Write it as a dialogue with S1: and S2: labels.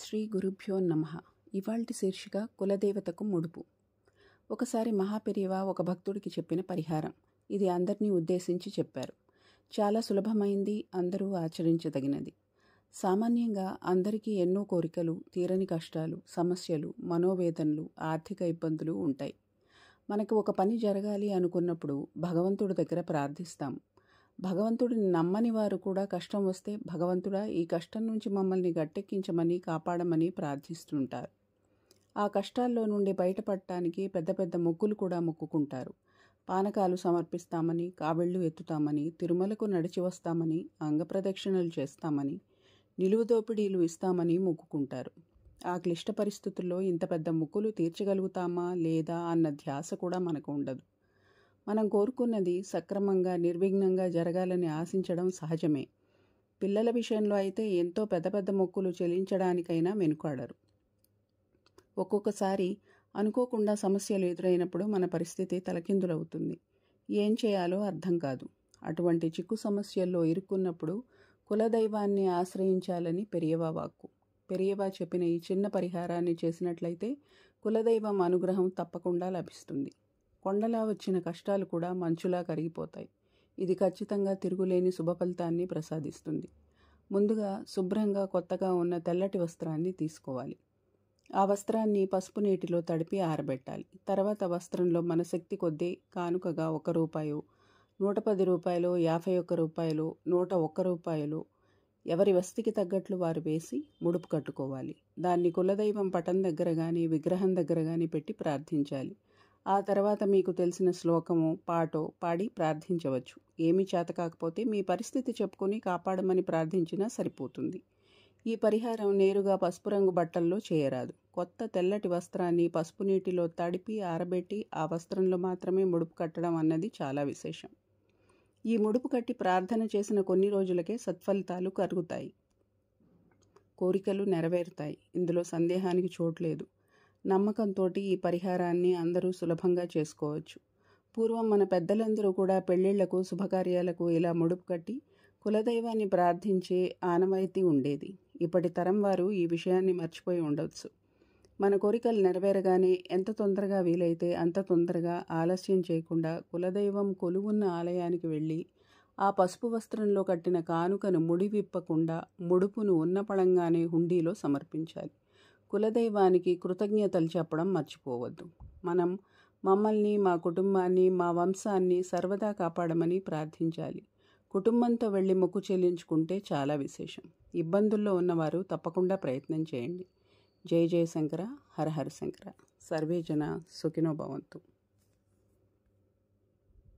S1: శ్రీ గురుభ్యో నమః. ఇవాల్టి శీర్షిక కులదేవతకు ముడుపు. ఒకసారి మహాపెరియవ ఒక భక్తుడికి చెప్పిన పరిహారం. ఇది అందరినీ ఉద్దేశించి చెప్పారు. చాలా సులభమైంది, అందరూ ఆచరించదగినది. సామాన్యంగా అందరికీ ఎన్నో కోరికలు, తీరని కష్టాలు, సమస్యలు, మనోవేదనలు, ఆర్థిక ఇబ్బందులు ఉంటాయి. మనకు ఒక పని జరగాలి అనుకున్నప్పుడు భగవంతుడి దగ్గర ప్రార్థిస్తాం. భగవంతుడిని నమ్మని వారు కూడా కష్టం వస్తే భగవంతుడా ఈ కష్టం నుంచి మమ్మల్ని గట్టెక్కించమని, కాపాడమని ప్రార్థిస్తుంటారు. ఆ కష్టాల్లో నుండి బయటపడటానికి పెద్ద పెద్ద మొక్కులు కూడా మొక్కుకుంటారు. పానకాలు సమర్పిస్తామని, కావిళ్ళు ఎత్తుతామని, తిరుమలకు నడిచి వస్తామని, అంగప్రదక్షిణలు చేస్తామని, నిలువు దోపిడీలు ఇస్తామని మొక్కుకుంటారు. ఆ క్లిష్ట పరిస్థితుల్లో ఇంత పెద్ద మొక్కులు తీర్చగలుగుతామా లేదా అన్న ధ్యాస కూడా మనకు ఉండదు. మనం కోరుకున్నది సక్రమంగా, నిర్విఘ్నంగా జరగాలని ఆశించడం సహజమే. పిల్లల విషయంలో అయితే ఎంతో పెద్ద పెద్ద మొక్కులు చెల్లించడానికైనా వెనుకాడరు. ఒక్కొక్కసారి అనుకోకుండా సమస్యలు ఎదురైనప్పుడు మన పరిస్థితి తలకిందులవుతుంది. ఏం చేయాలో అర్థం కాదు. అటువంటి చిక్కు సమస్యల్లో ఇరుక్కున్నప్పుడు కులదైవాన్ని ఆశ్రయించాలని పెరియవ వాక్కు. పెరియవ చెప్పిన ఈ చిన్న పరిహారాన్ని చేసినట్లయితే కులదైవం అనుగ్రహం తప్పకుండా లభిస్తుంది. కొండలా వచ్చిన కష్టాలు కూడా మంచులా కరిగిపోతాయి. ఇది ఖచ్చితంగా తిరుగులేని శుభ ఫలితాన్ని ప్రసాదిస్తుంది. ముందుగా శుభ్రంగా కొత్తగా ఉన్న తెల్లటి వస్త్రాన్ని తీసుకోవాలి. ఆ వస్త్రాన్ని పసుపు నీటిలో తడిపి ఆరబెట్టాలి. తర్వాత వస్త్రంలో మన శక్తి కొద్దీ కానుకగా ₹1, ₹110, ₹51, ₹101 ఎవరి వస్తికి తగ్గట్లు వారు వేసి ముడుపు కట్టుకోవాలి. దాన్ని కులదైవం పటం దగ్గర కానీ, విగ్రహం దగ్గర కానీ పెట్టి ప్రార్థించాలి. ఆ తర్వాత మీకు తెలిసిన శ్లోకమో పాటో పాడి ప్రార్థించవచ్చు. ఏమీ చేత కాకపోతే మీ పరిస్థితి చెప్పుకొని కాపాడమని ప్రార్థించినా సరిపోతుంది. ఈ పరిహారం నేరుగా పసుపు రంగు బట్టల్లో చేయరాదు. కొత్త తెల్లటి వస్త్రాన్ని పసుపు నీటిలో తడిపి ఆరబెట్టి ఆ వస్త్రంలో మాత్రమే ముడుపు కట్టడం అన్నది చాలా విశేషం. ఈ ముడుపు కట్టి ప్రార్థన చేసిన కొన్ని రోజులకే సత్ఫలితాలు కలుగుతాయి. కోరికలు నెరవేరుతాయి. ఇందులో సందేహానికి చోట్లేదు. నమ్మకంతో ఈ పరిహారాన్ని అందరూ సులభంగా చేసుకోవచ్చు. పూర్వం మన పెద్దలందరూ కూడా పెళ్లిళ్లకు, శుభకార్యాలకు ఇలా ముడుపు కట్టి కులదైవాన్ని ప్రార్థించే ఆనవాయితీ ఉండేది. ఇప్పటి తరం వారు ఈ విషయాన్ని మర్చిపోయి ఉండవచ్చు. మన కోరికలు నెరవేరగానే ఎంత తొందరగా వీలైతే అంత తొందరగా ఆలస్యం చేయకుండా కులదైవం కొలువున్న ఆలయానికి వెళ్ళి ఆ పసుపు వస్త్రంలో కట్టిన కానుకను ముడి విప్పకుండా ముడుపును ఉన్నపళంగానే హుండీలో సమర్పించాలి. కులదైవానికి కృతజ్ఞతలు చెప్పడం మర్చిపోవద్దు. మమ్మల్ని, మా కుటుంబాన్ని, మా వంశాన్ని సర్వదా కాపాడమని ప్రార్థించాలి. కుటుంబంతో వెళ్ళి మొక్కు చెల్లించుకుంటే చాలా విశేషం. ఇబ్బందుల్లో ఉన్నవారు తప్పకుండా ప్రయత్నం చేయండి. జై జయ శంకర, హర హర శంకర. సర్వే జన సుఖినో భవంతు.